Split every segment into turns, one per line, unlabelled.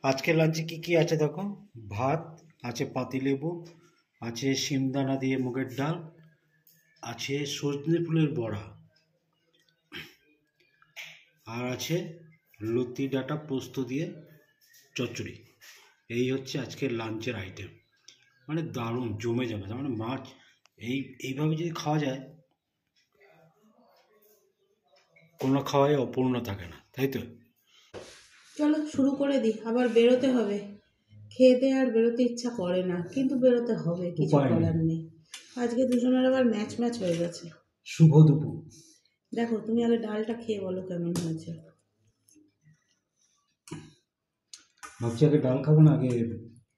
আজকে লাঞ্চে কি কি আছে দেখো। ভাত আছে, পাতিলেবু আছে, শিমদানা দিয়ে মুগের ডাল আছে, সজনে ফুলের বড়া, আর আছে লতি ডাঁটা পোস্ত দিয়ে চচ্চড়ি। এই হচ্ছে আজকের লাঞ্চের আইটেম। মানে দারুণ জমে যাবে। তার মানে মাছ এইভাবে যদি খাওয়া যায়, কোনো খাওয়াই অপূর্ণ থাকে না, তাই তো?
চলো শুরু করে দিই, আবার বেরোতে হবে। খেয়ে দিয়ে আর বেরোতে ইচ্ছা করে না, কিন্তু বেরোতে হবে, কিছু
উপায় নেই।
করার নেই। আজকে দুজনের আবার ম্যাচ ম্যাচ হয়ে গেছে।
শুভ দুপুর।
দেখো, তুমি আগে ডালটা খেয়ে বলো কেমন হয়েছে।
ভাবছি আগে ডাল খাবো না, আগে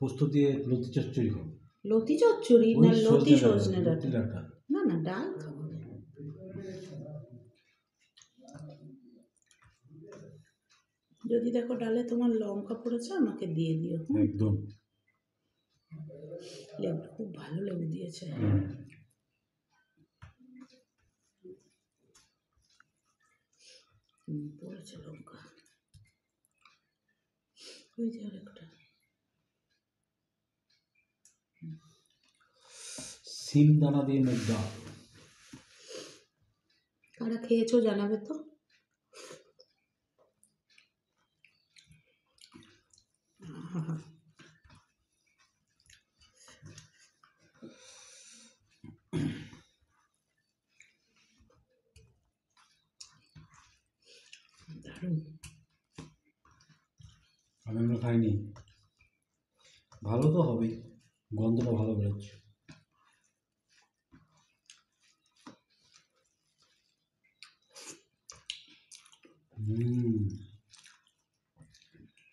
পোস্ত দিয়ে লতি চচ্চড়ি খাবো।
লতি চচ্চড়ি
ওই
না লতি
সজনে ডাঁটা,
সজনে
লতি
ডাঁটা?
ডাঁটা।
না না, ডাল খাবো। যদি দেখো ডালে তোমার লঙ্কা পড়েছে, আমাকে দিয়ে দিও।
একদম।
লেবু খুব ভালো লেবু দিয়েছে। পড়েছে লঙ্কা। ওই যে আরেকটা।
শিমদানা দিয়ে মুগ ডাল।
কারা খেয়েছো জানাবে তো। আহা, দারুণ।
আমি এগুলো খাইনি। ভালো তো হবেই, গন্ধটা ভালো বেরোচ্ছে।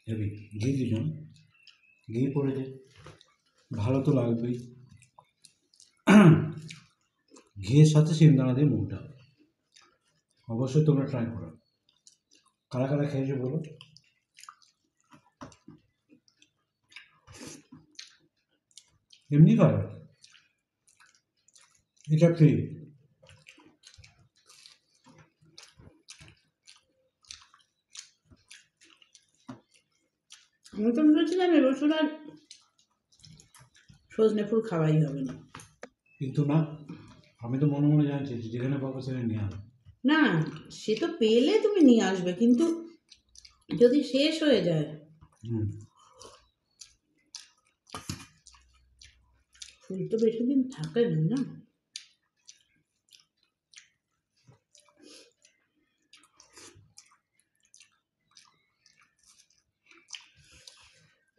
হেবি। ঘি দিস না? ঘি পড়েছে, ভালো তো লাগবেই। ঘিয়ের সাথে শিমদানা দিয়ে মুগ ডাল, অবশ্যই তোমরা ট্রাই করো। কারা কারা খেয়েছো বলো। এমনি খাবে, এটা ফ্রি।
আমি তো ভেবেছিলাম এবছর আর সজনে ফুল খাওয়াই হবে না।
কিন্তু না, আমি তো মনে মনে জানছি যে যেখানে পাবো সেখানে নিয়ে আসবো।
না, সে তো পেলে তুমি নিয়ে আসবে, কিন্তু যদি শেষ হয়ে যায়।
হুম।
ফুল তো বেশি দিন থাকে না, না।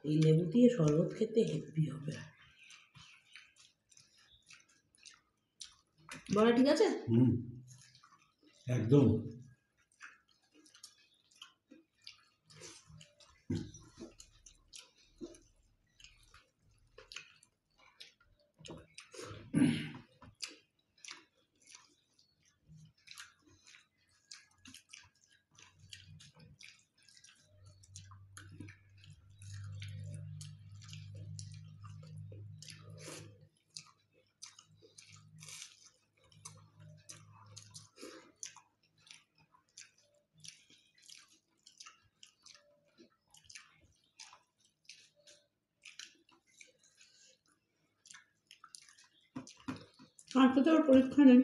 এই লেবু দিয়ে শরবত খেতে হেভি হবে। বড়া ঠিক আছে?
হুম, একদম।
আজকে তো ওর পরীক্ষা নেই।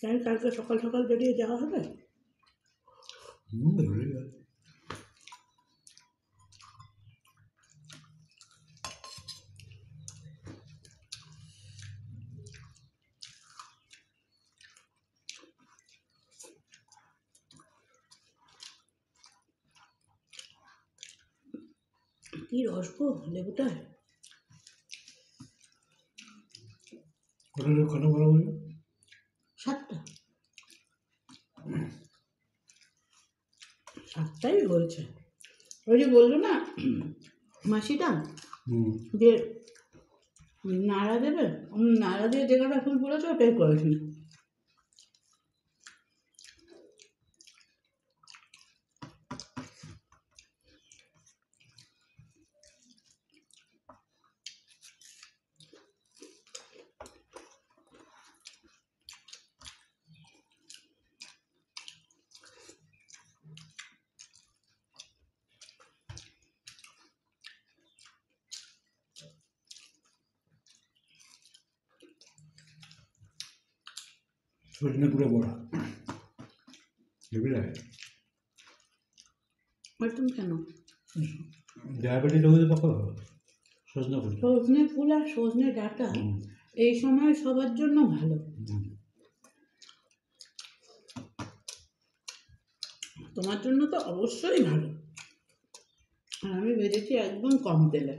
তাই কালকে সকাল সকাল বেরিয়ে যাওয়া হবে।
ধরে গেল।
কি রস গো লেবুটা।
কটা কটা বড় বললো?
7টা। 7টাই হয়েছে। ওই যে বললো না মাসিটা যে নাড়া দেবে, নাড়া দিয়ে যে কটা ফুল পড়েছে ওটাই করেছি।
সজনে পুরো বড়া হেভি লাগে।
একদম কেন
ডায়াবেটিস রোগীদের পক্ষে ভালো সজনে ফুল।
সজনে ফুল আর সজনে ডাঁটা এই সময় সবার জন্য ভালো। তোমার জন্য তো অবশ্যই ভালো। আর আমি ভেজেছি একদম কম তেলে।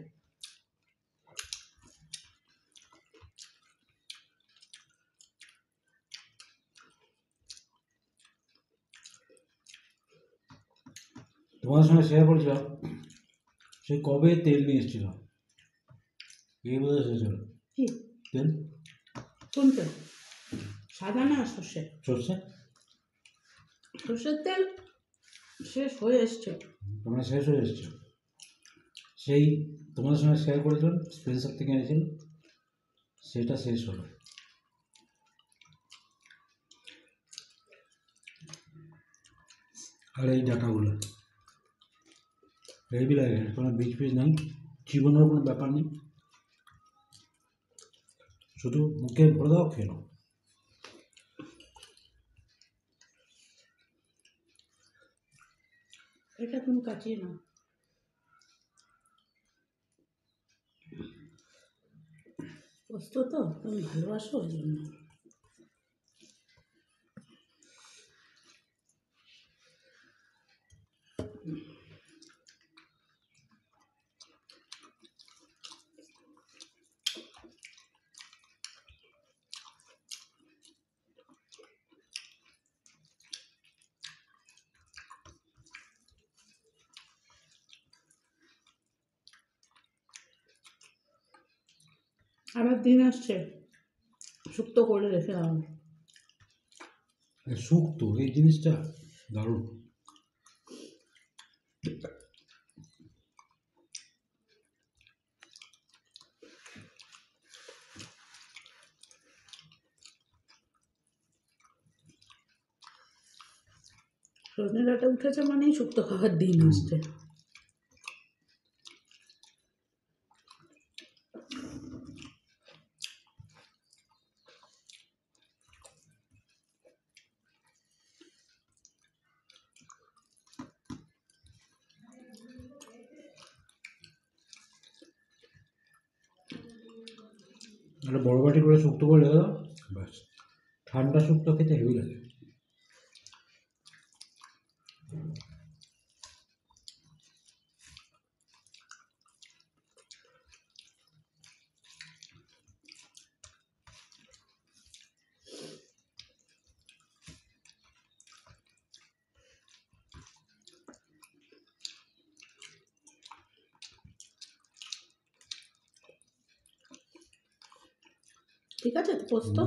তোমার সঙ্গে শেয়ার করেছিলাম সে কবে তেল নিয়ে এসেছিল, এই বোধহয় শেষ হলো
কি
তেল।
কোন তেল? সাদা না সর্ষে?
সর্ষে।
সর্ষের তেল শেষ হয়ে এসছে।
তোমরা শেষ হয়ে এসছে, সেই তোমাদের সঙ্গে শেয়ার করেছিলাম স্পেন্সার থেকে এনেছিল, সেটা শেষ হলো। আর এই ডাটাগুলো হেভি লাগে, কোনো বীজ ফিজ নেই, জীবনের কোনো ব্যাপার নেই, শুধু মুখে ভরে দাও খেয়ে নাও।
এটা তুমি কাটিয়ে নাও। পোস্ত তো তুমি ভালোবাসো ওই জন্য। আবার দিন আসছে শুক্তো করে রেখে দাও।
শুক্তো এই জিনিসটা দারুণ।
সজনে ডাঁটা উঠেছে মানেই শুক্তো খাওয়ার দিন আসছে।
একটা বড় বাটি করে শুক্তো করে রেখে দাও, ব্যাস। ঠান্ডা শুক্তো খেতে হেভি লাগে।
ঠিক আছে তো পোস্ত?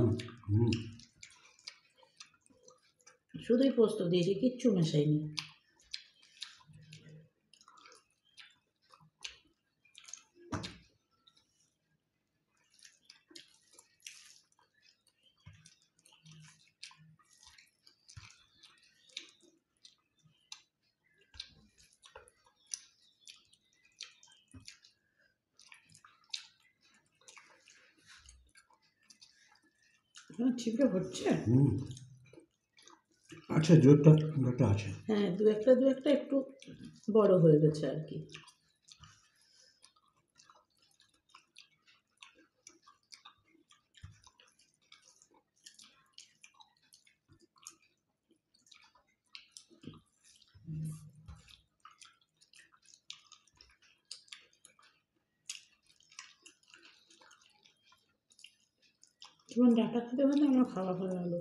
শুধুই পোস্ত দিয়েছি, কিচ্ছু মেশাইনি। ছিপড়ে হচ্ছে।
আচ্ছা দু একটা আছে।
হ্যাঁ দু একটা একটু বড় হয়ে গেছে আর কি। তোমার ডাটা খেতে হলে আমার খাওয়া হয়ে গেল।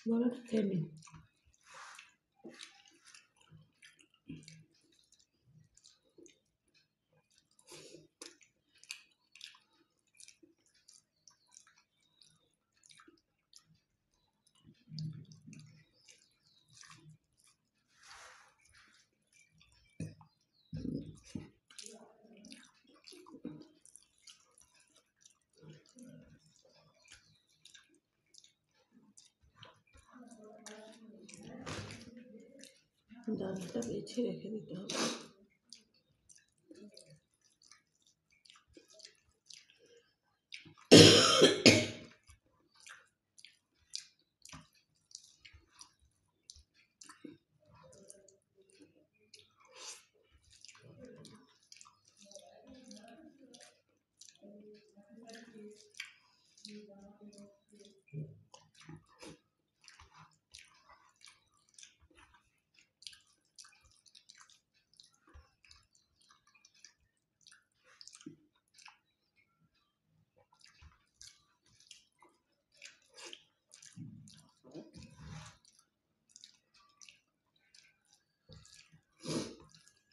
বড়াটা খেয়ে নি। ডালটা বেছে রেখে দিতে হবে।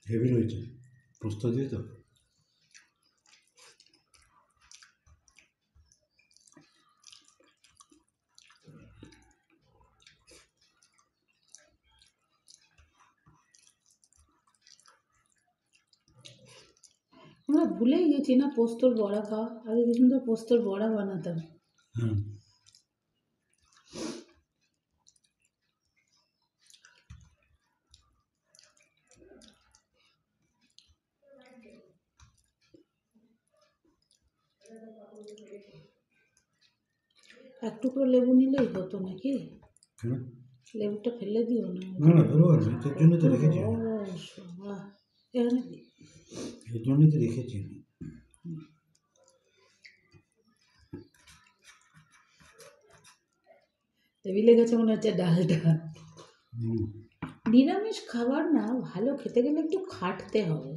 হেভি রয়েছে পোস্ত দিয়ে তো।
আমরা ভুলেই গেছি না পোস্তর বড়া খাওয়া। আগে কি সুন্দর পোস্তর বড়া বানাতাম।
হুম।
এক টুকরো লেবু নিলেই হতো নাকি?
কেন?
লেবুটা ফেলে দিও না।
না না ফেরো আর এর জন্য তো রেখেছি আমি।
বাহ, এখানে
এর জন্যই তো রেখেছি আমি।
টেবিলে গেছে মনে হচ্ছে ডালটা।
হুম।
নিরামিষ খাবার না ভালো খেতে গেলে একটু খাটতে হবে।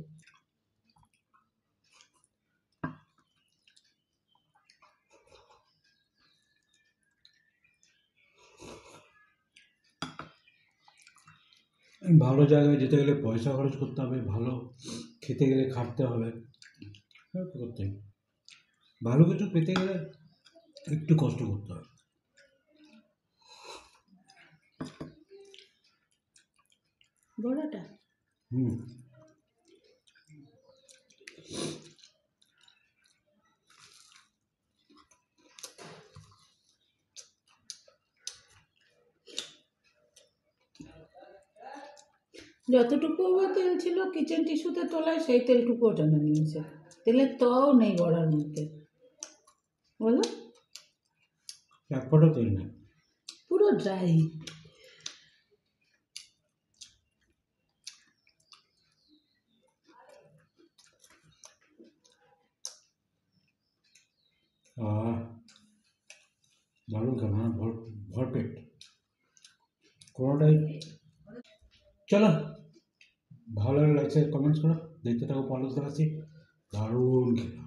ভালো জায়গায় যেতে গেলে পয়সা খরচ করতে হবে, ভালো খেতে গেলে খাটতে হবে, হ্যাঁ তো করতে হবে। ভালো কিছু পেতে গেলে একটু কষ্ট করতে হবে।
বড়াটা
হুম।
যতটুকু তেল ছিল কিচেন টিস্যুতে তোলায় সেই তেলটুকুও টেনে নিয়েছে। তেলের তও নেই বড়ার মধ্যে, বলো?
এক ফোঁটা তেল নেই।
পুরো ড্রাই।
দারুণ খানা, ভরপেট কোনোটাই। চলো, ভালো লাগলে লাইক শেয়ার কমেন্টস করো, দেখতে থাকো পরশ দাসী। দারুণ খেলা।